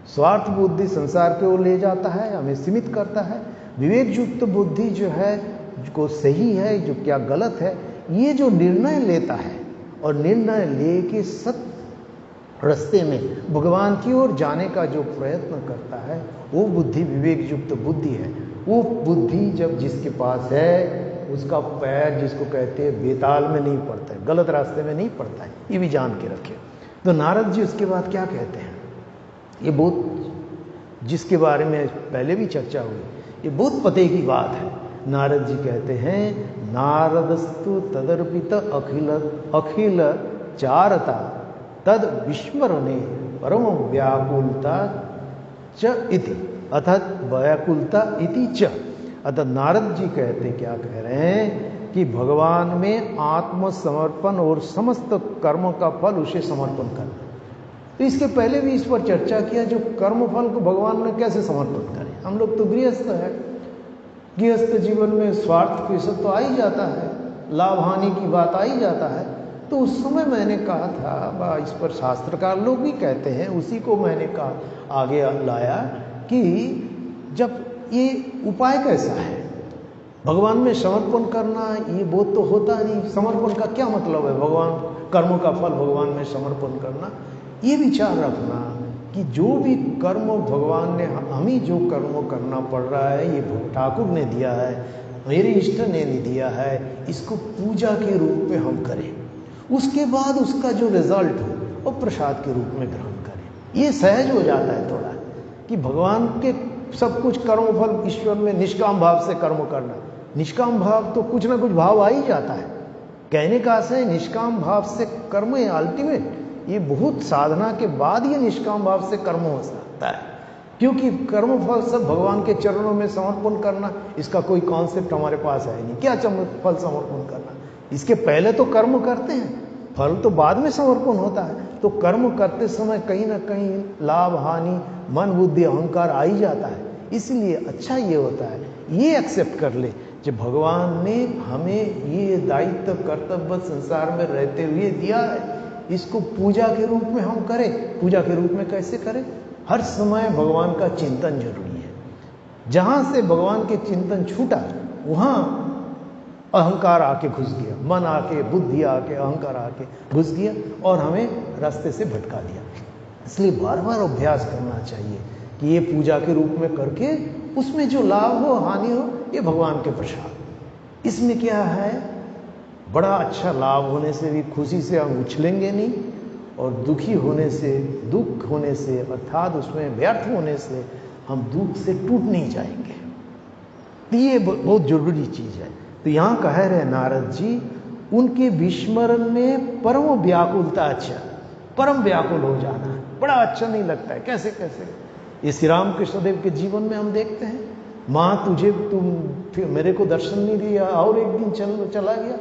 स्वार्थ बुद्धि संसार की ओर ले जाता है, हमें सीमित करता है। विवेक युक्त बुद्धि जो है, जो सही है, जो क्या गलत है, ये जो निर्णय लेता है और निर्णय लेके सत्य रास्ते में भगवान की ओर जाने का जो प्रयत्न करता है, वो बुद्धि विवेक युक्त बुद्धि है। वो बुद्धि जब जिसके पास है, उसका पैर जिसको कहते हैं बेताल में नहीं पड़ता है, गलत रास्ते में नहीं पड़ता है, ये भी जान के रखे। तो नारद जी उसके बाद क्या कहते हैं, ये बहुत, जिसके बारे में पहले भी चर्चा हुई, ये बहुत पते की बात है। नारद जी कहते हैं, नारदस्तु तदर्पित अखिल अखिल चारता तद विस्मरणे परम व्याकुलता च इति, अर्थात व्याकुलता इति च। अतः नारद जी कहते, क्या कह रहे हैं कि भगवान में आत्मसमर्पण और समस्त कर्म का फल उसे समर्पण करना। तो इसके पहले भी इस पर चर्चा किया, जो कर्म फल को भगवान में कैसे समर्पण करें। हम लोग तो गृहस्थ है, गृहस्थ जीवन में स्वार्थ के सब तो आ ही जाता है, लाभ हानि की बात आ ही जाता है। तो उस समय मैंने कहा था, इस पर शास्त्रकार लोग भी कहते हैं, उसी को मैंने कहा आगे लाया कि जब ये उपाय कैसा है भगवान में समर्पण करना, ये बोध तो होता नहीं। समर्पण का क्या मतलब है? भगवान कर्म का फल भगवान में समर्पण करना। ये विचार रखना कि जो भी कर्म भगवान ने, हमें जो कर्म करना पड़ रहा है, ये ठाकुर ने दिया है, मेरे इष्ट ने नहीं दिया है, इसको पूजा के रूप में हम करें। उसके बाद उसका जो रिजल्ट हो वो प्रसाद के रूप में ग्रहण करें। ये सहज हो जाता है थोड़ा कि भगवान के सब कुछ कर्म फल ईश्वर में निष्काम भाव से कर्म करना। निष्काम भाव तो कुछ ना कुछ भाव आ ही जाता है। कहने का आशय निष्काम भाव से कर्म है अल्टीमेट। ये बहुत साधना के बाद ये निष्काम भाव से कर्म हो सकता है, क्योंकि कर्म फल सब भगवान के चरणों में समर्पण करना, इसका कोई कॉन्सेप्ट हमारे पास है नहीं। क्या फल समर्पण करना, इसके पहले तो कर्म करते हैं, फल तो बाद में समर्पण होता है। तो कर्म करते समय कहीं ना कहीं लाभ हानि, मन बुद्धि अहंकार आ ही जाता है। इसलिए अच्छा ये होता है, ये एक्सेप्ट कर ले कि भगवान ने हमें ये दायित्व कर्तव्य संसार में रहते हुए दिया है, इसको पूजा के रूप में हम करें। पूजा के रूप में कैसे करें? हर समय भगवान का चिंतन जरूरी है। जहां से भगवान के चिंतन छूटा, वहां अहंकार आके घुस गया, मन आके, बुद्धि आके, अहंकार आके घुस गया और हमें रास्ते से भटका दिया। इसलिए बार बार अभ्यास करना चाहिए कि ये पूजा के रूप में करके उसमें जो लाभ हो हानि हो ये भगवान के प्रसाद। इसमें क्या है, बड़ा अच्छा लाभ होने से भी खुशी से हम उछलेंगे नहीं, और दुखी होने से, दुख होने से अर्थात उसमें व्यर्थ होने से हम दुख से टूट नहीं जाएंगे। तो ये बहुत जरूरी चीज है। तो यहां कह रहे नारद जी, उनके विस्मरण में परम व्याकुलता, अच्छा परम व्याकुल हो जाना बड़ा अच्छा नहीं लगता है। कैसे कैसे ये श्री राम कृष्णदेव के जीवन में हम देखते हैं, माँ तुम फिर मेरे को दर्शन नहीं दिया और एक दिन चला गया,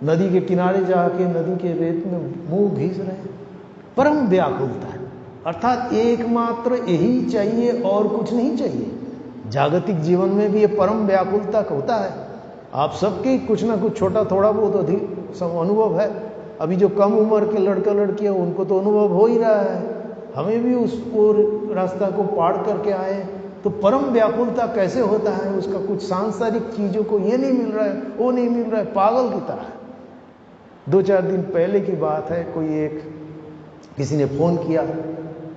नदी के किनारे जाके नदी के रेत में मुंह घिस रहे, परम व्याकुलता है। अर्थात एकमात्र यही चाहिए और कुछ नहीं चाहिए। जागतिक जीवन में भी ये परम व्याकुलता होता है। आप सबके कुछ ना कुछ छोटा थोड़ा बहुत अधिक अनुभव है। अभी जो कम उम्र के लड़का लड़कियां उनको तो अनुभव हो ही रहा है, हमें भी उस रास्ता को पार करके आए। तो परम व्याकुलता कैसे होता है, उसका कुछ सांसारिक चीजों को ये नहीं मिल रहा है, वो नहीं मिल रहा है, पागल की तरह। 2-4 दिन पहले की बात है, किसी ने फोन किया,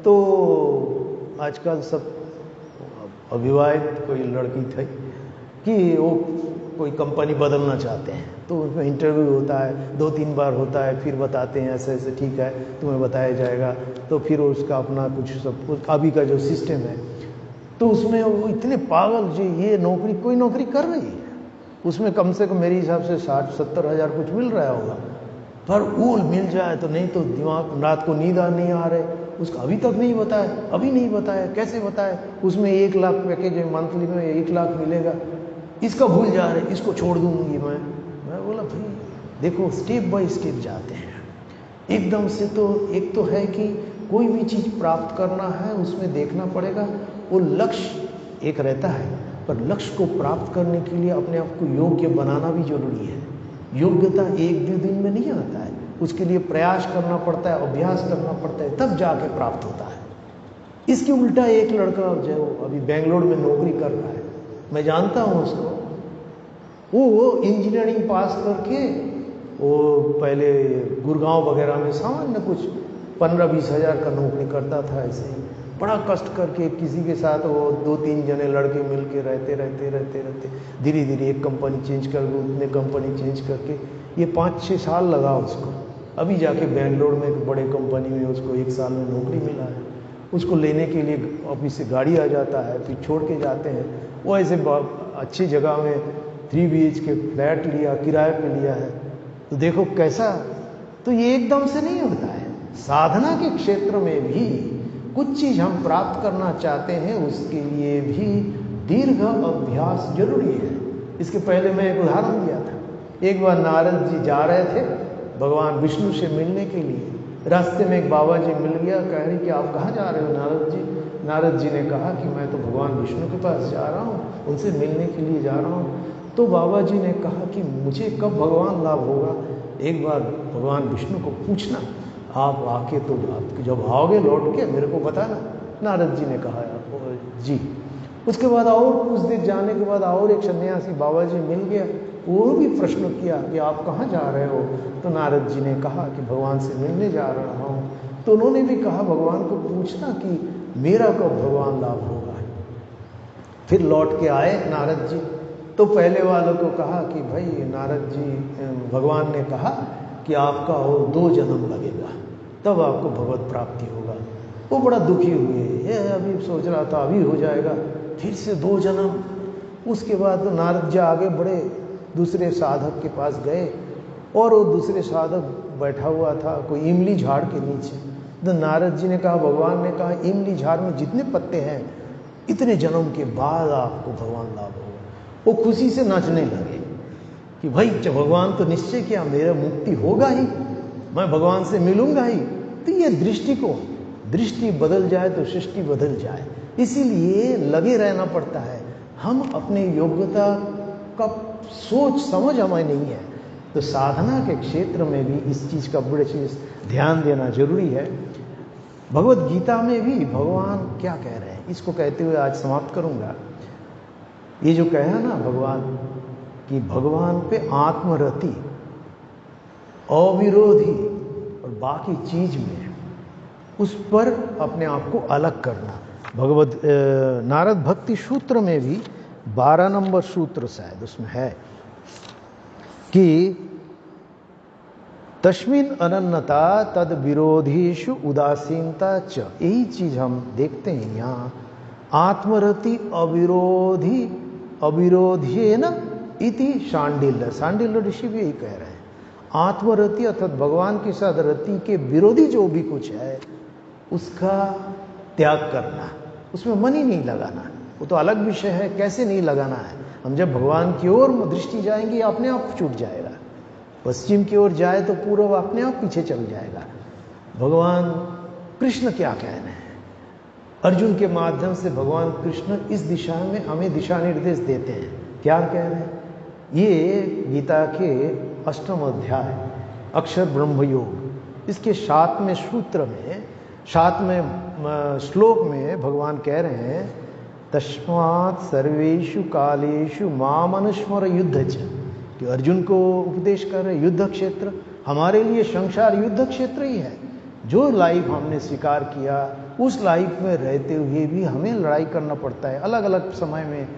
तो आजकल सब अविवाहित कोई लड़की थी कि वो कोई कंपनी बदलना चाहते हैं, तो उसमें इंटरव्यू होता है, 2-3 बार होता है, फिर बताते हैं ऐसे ऐसे ठीक है तुम्हें बताया जाएगा। तो फिर उसका अपना कुछ सब कुछ अभी का जो सिस्टम है, तो उसमें वो इतने पागल जो ये नौकरी कोई नौकरी कर रही है, उसमें कम से कम मेरे हिसाब से 60-70 हज़ार कुछ मिल रहा होगा, पर वो मिल जाए तो नहीं तो दिमाग, रात को नींद नहीं आ रहे, उसका अभी तक नहीं बताया, अभी नहीं बताया, कैसे बताया। उसमें 1 लाख पैकेज है, मंथली में 1 लाख मिलेगा, इसका भूल जा रहे, इसको छोड़ दूंगी मैं बोला भाई देखो स्टेप बाय स्टेप जाते हैं। एकदम से तो एक तो है कि कोई भी चीज प्राप्त करना है उसमें देखना पड़ेगा, वो लक्ष्य एक रहता है, पर लक्ष्य को प्राप्त करने के लिए अपने आप को योग्य बनाना भी जरूरी है। योग्यता 1-2 दिन में नहीं आता है, उसके लिए प्रयास करना पड़ता है, अभ्यास करना पड़ता है, तब जाके प्राप्त होता है। इसके उल्टा एक लड़का जो अभी बेंगलोर में नौकरी कर रहा है, मैं जानता हूं उसको, वो इंजीनियरिंग पास करके वो पहले गुड़गांव वगैरह में सामान्य कुछ 15-20 हज़ार का नौकरी करता था। ऐसे ही बड़ा कष्ट करके किसी के साथ वो 2-3 जने लड़के मिल के रहते धीरे धीरे एक कंपनी चेंज करके उतने कंपनी चेंज करके ये 5-6 साल लगा उसको। अभी जाके बेंगलोर में एक बड़े कंपनी में उसको 1 साल में नौकरी मिला है। उसको लेने के लिए ऑफिस से गाड़ी आ जाता है, फिर छोड़ के जाते हैं। वो ऐसे अच्छी जगह में 3 BHK फ्लैट लिया, किराए पे लिया है। तो देखो कैसा, तो ये एकदम से नहीं होता है। साधना के क्षेत्र में भी कुछ चीज हम प्राप्त करना चाहते हैं, उसके लिए भी दीर्घ अभ्यास जरूरी है। इसके पहले मैं एक उदाहरण दिया था। एक बार नारद जी जा रहे थे भगवान विष्णु से मिलने के लिए, रास्ते में एक बाबा जी मिल गया, कह रहे कि आप कहाँ जा रहे हो नारद जी। नारद जी ने कहा कि मैं तो भगवान विष्णु के पास जा रहा हूँ, उनसे मिलने के लिए जा रहा हूँ। तो बाबा जी ने कहा कि मुझे कब भगवान लाभ होगा, एक बार भगवान विष्णु को पूछना, आप आके तो आप जब आओगे लौट के मेरे को बताना। नारद जी ने कहा जी। उसके बाद और कुछ देर जाने के बाद और एक सन्यासी बाबा जी मिल गया, वो भी प्रश्न किया कि आप कहाँ जा रहे हो। तो नारद जी ने कहा कि भगवान से मिलने जा रहा हूँ। तो उन्होंने भी कहा भगवान को पूछना कि मेरा कब भगवान लाभ होगा। फिर लौट के आए नारद जी, तो पहले वालों को कहा कि भाई नारद जी, भगवान ने कहा कि आपका और 2 जन्म लगेगा तब आपको भगवत प्राप्ति होगा। वो बड़ा दुखी हुए, ये अभी सोच रहा था अभी हो जाएगा, फिर से 2 जन्म। उसके बाद तो नारद जी आगे बढ़े, दूसरे साधक के पास गए और वो दूसरे साधक बैठा हुआ था कोई इमली झाड़ के नीचे। तो नारद जी ने कहा, भगवान ने कहा इमली झाड़ में जितने पत्ते हैं इतने जन्म के बाद आपको भगवान लाभ होगा। वो खुशी से नाचने लगे कि भाई जब भगवान तो निश्चय किया मेरा मुक्ति होगा ही, मैं भगवान से मिलूंगा ही। तो ये दृष्टि बदल जाए तो सृष्टि बदल जाए, इसीलिए लगे रहना पड़ता है। हम अपने योग्यता का सोच समझ हमें नहीं है, तो साधना के क्षेत्र में भी इस चीज का बड़े चीज ध्यान देना जरूरी है। भगवत गीता में भी भगवान क्या कह रहे हैं, इसको कहते हुए आज समाप्त करूंगा। ये जो कहा ना भगवान कि भगवान पे आत्मरति, अविरोधी और बाकी चीज में उस पर अपने आप को अलग करना। भगवत नारद भक्ति सूत्र में भी 12 नंबर सूत्र शायद उसमें है कि तस्मिन अनन्यता तद विरोधीषु उदासीनता च, यही चीज हम देखते हैं यहाँ। आत्मरति अविरोधी अविरोधेन इति शांडिल्य, शांडिल्य ऋषि भी यही कह रहे हैं। आत्मरति अर्थात भगवान के साथ रति के विरोधी जो भी कुछ है उसका त्याग करना, उसमें मन ही नहीं लगाना। वो तो अलग विषय है, कैसे नहीं लगाना है। हम जब भगवान की ओर दृष्टि जाएंगी अपने आप छूट जाएगा। पश्चिम की ओर जाए तो पूर्व अपने आप पीछे चल जाएगा। भगवान कृष्ण क्या कहने हैं, अर्जुन के माध्यम से भगवान कृष्ण इस दिशा में हमें दिशा निर्देश देते हैं। क्या कह रहे हैं? ये गीता के 8वें अध्याय अक्षर ब्रह्म योग, इसके 7वें सूत्र में 7वें श्लोक में भगवान कह रहे हैं तस्मात् सर्वेषु कालेषु माम अनुस्मर युद्ध च, कि अर्जुन को उपदेश कर रहे युद्ध क्षेत्र हमारे लिए संसार युद्ध क्षेत्र ही है। जो लाइफ हमने स्वीकार किया उस लाइफ में रहते हुए भी हमें लड़ाई करना पड़ता है, अलग अलग समय में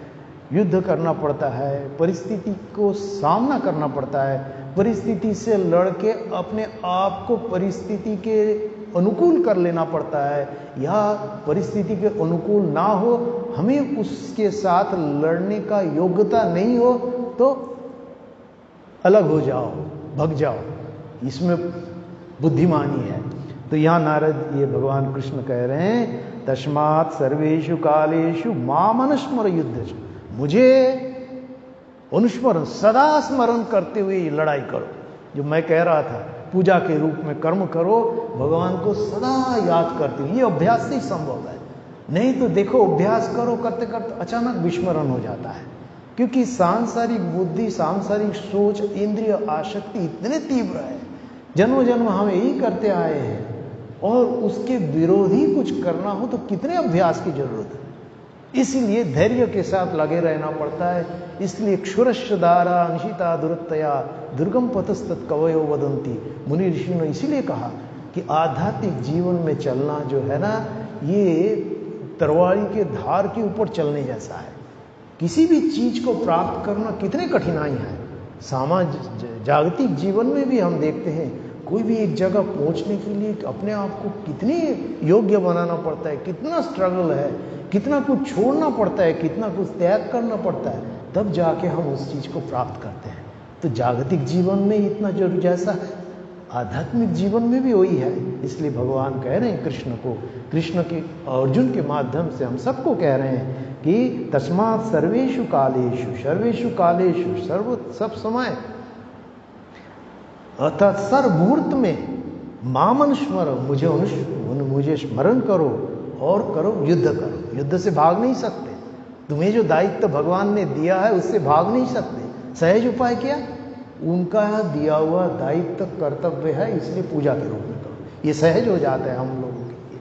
युद्ध करना पड़ता है, परिस्थिति को सामना करना पड़ता है, परिस्थिति से लड़ के अपने आप को परिस्थिति के अनुकूल कर लेना पड़ता है, या परिस्थिति के अनुकूल ना हो, हमें उसके साथ लड़ने का योग्यता नहीं हो तो अलग हो जाओ, भग जाओ, इसमें बुद्धिमानी है। तो यहाँ नारद ये भगवान कृष्ण कह रहे हैं तस्मात् सर्वेषु कालेषु माम अनुस्मर युद्ध, मुझे अनुस्मरण सदा स्मरण करते हुए ये लड़ाई करो। जो मैं कह रहा था पूजा के रूप में कर्म करो, भगवान को सदा याद करते हुए, ये अभ्यास से ही संभव है। नहीं तो देखो अभ्यास करो करते करते अचानक विस्मरण हो जाता है, क्योंकि सांसारिक बुद्धि, सांसारिक सोच, इंद्रिय आसक्ति इतने तीव्र है, जन्म जन्म हम यही करते आए हैं, और उसके विरोधी कुछ करना हो तो कितने अभ्यास की जरूरत है। इसीलिए धैर्य के साथ लगे रहना पड़ता है। इसलिए क्षुरस्य दारा निशिता दुरतया दुर्गम पतस्तत् कवयो वदंती, मुनि ऋषि ने इसीलिए कहा कि आध्यात्मिक जीवन में चलना जो है ना, ये तलवार के धार के ऊपर चलने जैसा है। किसी भी चीज को प्राप्त करना कितने कठिनाई है। जागतिक जीवन में भी हम देखते हैं, कोई भी एक जगह पहुंचने के लिए अपने आप को कितने योग्य बनाना पड़ता है, कितना स्ट्रगल है, कितना कुछ छोड़ना पड़ता है, कितना कुछ त्याग करना पड़ता है, तब जाके हम उस चीज को प्राप्त करते हैं। तो जागतिक जीवन में इतना जरूर जैसा है, आध्यात्मिक जीवन में भी वही है। इसलिए भगवान कह रहे हैं कृष्ण को, कृष्ण के अर्जुन के माध्यम से हम सबको कह रहे हैं कि तस्मात् सर्वेषु कालेषु, सर्वेषु कालेषु, सब समय अर्थात सर मुहूर्त में मामन स्मरो, मुझे स्मरण करो और करो, युद्ध करो। युद्ध से भाग नहीं सकते, तुम्हें जो दायित्व भगवान ने दिया है उससे भाग नहीं सकते। सहज उपाय क्या? उनका दिया हुआ दायित्व कर्तव्य है, इसलिए पूजा के रूप में करो, ये सहज हो जाता है हम लोगों के लिए।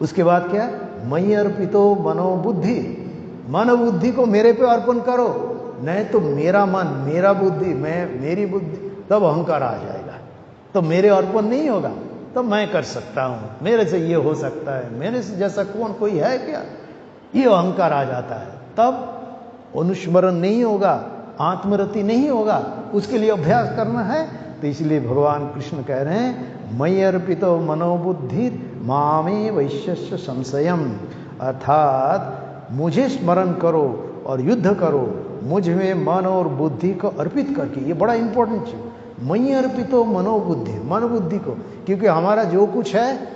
उसके बाद क्या? मयि अर्पितो मनो बुद्धि, मन बुद्धि को मेरे पे अर्पण करो, नहीं तो मेरा मन, मेरा बुद्धि, मेरी बुद्धि, तब अहंकार आ जाएगा। तो मेरे अर्पण नहीं होगा, तब मैं कर सकता हूं, मेरे से ये हो सकता है, मेरे से जैसा कौन कोई है क्या, ये अहंकार आ जाता है। तब अनुस्मरण नहीं होगा, आत्मरति नहीं होगा, उसके लिए अभ्यास करना है। तो इसलिए भगवान कृष्ण कह रहे हैं मयि अर्पितो मनोबुद्धि मामे वैश्यस्य संशयम, अर्थात मुझे स्मरण करो और युद्ध करो, मुझ में मन और बुद्धि को अर्पित करके। ये बड़ा इंपॉर्टेंट चीज, मयि अर्पितो मनोबुद्धि, मन बुद्धि को, क्योंकि हमारा जो कुछ है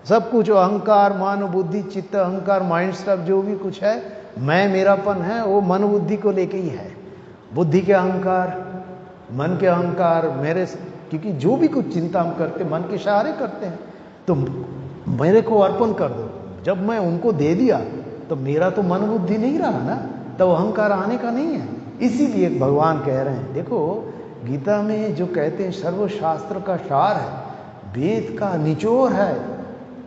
सब कुछ अहंकार, मन बुद्धि चित्त अहंकार, माइंड स्टफ जो भी कुछ है, मैं मेरापन है, वो मन बुद्धि को लेके ही है। बुद्धि के अहंकार, मन के अहंकार, मेरे, क्योंकि जो भी कुछ चिंता हम करते मन के सहारे करते हैं, तो मेरे को अर्पण कर दो। जब मैं उनको दे दिया तो मेरा तो मन बुद्धि नहीं रहा ना, तो अहंकार आने का नहीं है। इसीलिए भगवान कह रहे हैं, देखो गीता में जो कहते हैं सर्वशास्त्र का सार है, वेद का निचोड़ है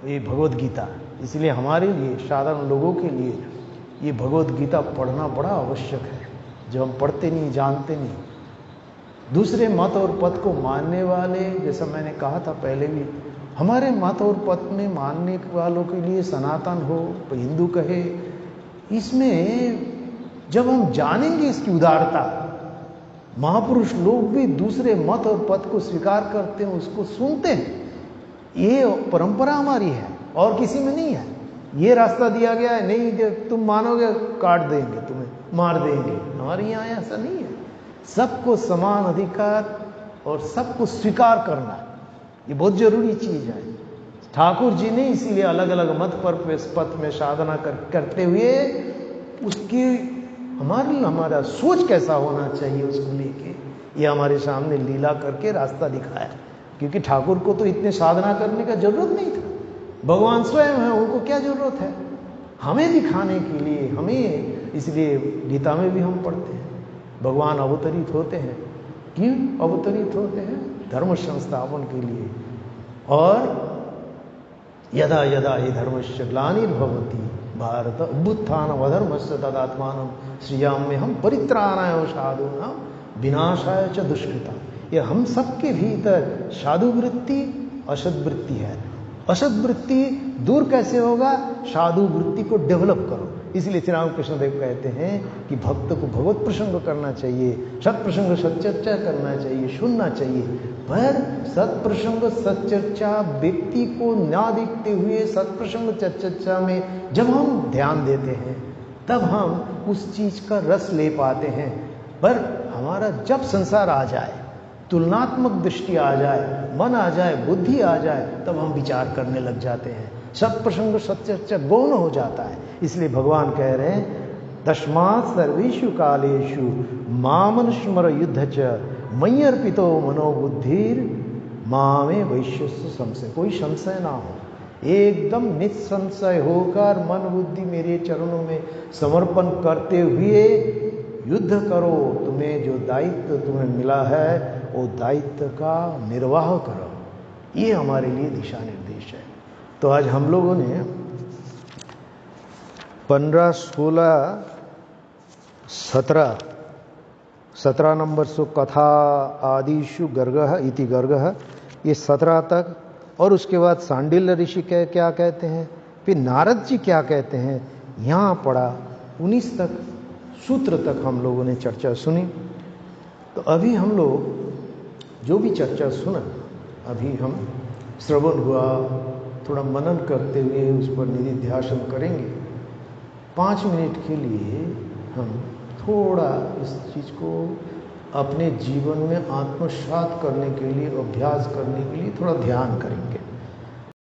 ये भगवत गीता। इसलिए हमारे लिए, साधारण लोगों के लिए ये भगवत गीता पढ़ना बड़ा आवश्यक है। जो हम पढ़ते नहीं, जानते नहीं। दूसरे मत और पथ को मानने वाले, जैसा मैंने कहा था पहले भी, हमारे मत और पथ में मानने वालों के लिए सनातन हो, हिंदू कहे, इसमें जब हम जानेंगे इसकी उदारता, महापुरुष लोग भी दूसरे मत और पथ को स्वीकार करते हैं, उसको सुनते हैं। ये परंपरा हमारी है और किसी में नहीं है। ये रास्ता दिया गया है, नहीं जब तुम मानोगे काट देंगे, तुम्हें मार देंगे। हमारे यहाँ ऐसा नहीं है। सबको समान अधिकार और सबको स्वीकार करना, ये बहुत जरूरी चीज है। ठाकुर जी ने इसीलिए अलग अलग मत पर पथ में साधना करते हुए उसकी हमारा सोच कैसा होना चाहिए उसको लेके ये हमारे सामने लीला करके रास्ता दिखाया। क्योंकि ठाकुर को तो इतने साधना करने का जरूरत नहीं था, भगवान स्वयं है, उनको क्या जरूरत है हमें दिखाने के लिए। हमें इसलिए गीता में भी हम पढ़ते हैं भगवान अवतरित होते हैं। क्यों अवतरित होते हैं? धर्म संस्थापन के लिए। और यदा यदा हि धर्मस्य ग्लानिर्भवति भारत अभ्युत्थान अधर्मस्य तदात्मानं सृजाम्यहं परित्राणाय साधूनां विनाशाय च दुष्कृतां। ये हम सबके भीतर साधु वृत्ति असद वृत्ति है। असद वृत्ति दूर कैसे होगा? साधु वृत्ति को डेवलप करो। इसलिए श्री रामकृष्ण देव कहते हैं कि भक्त को भगवत प्रसंग करना चाहिए, सत्प्रसंग सच्चर्चा करना चाहिए, सुनना चाहिए। पर सत्प्रसंग सच्चर्चा व्यक्ति को ना देखते हुए सत्प्रसंग सच्चर्चा में जब हम ध्यान देते हैं तब हम उस चीज का रस ले पाते हैं। पर हमारा जब संसार आ जाए, तुलनात्मक दृष्टि आ जाए, मन आ जाए, बुद्धि आ जाए, तब हम विचार करने लग जाते हैं। सत्प्रसंग सच्चर्चा गौण हो जाता है। इसलिए भगवान कह रहे हैं तस्मात् सर्वेषु कालेषु मामनुस्मर युद्ध च मय्यर्पितो मनोबुद्धिर मामे वैश्यस्य संशय। कोई संशय ना हो, एकदम निसंशय होकर मन बुद्धि मेरे चरणों में समर्पण करते हुए युद्ध करो। तुम्हें जो दायित्व तुम्हें मिला है वो दायित्व का निर्वाह करो। ये हमारे लिए दिशा निर्देश है। तो आज हम लोगों ने 15, 16, 17 नंबर सो कथा आदिशु गर्गः इति गर्गः, ये 17 तक। और उसके बाद सांडिल्य ऋषि क्या कहते हैं, फिर नारद जी क्या कहते हैं, यहाँ पढ़ा 19 तक सूत्र तक हम लोगों ने चर्चा सुनी। तो अभी हम लोग जो भी चर्चा सुना, अभी हम श्रवण हुआ, थोड़ा मनन करते हुए उस पर निधिध्यासन करेंगे। 5 मिनट के लिए हम थोड़ा इस चीज़ को अपने जीवन में आत्मसात करने के लिए, अभ्यास करने के लिए थोड़ा ध्यान करेंगे।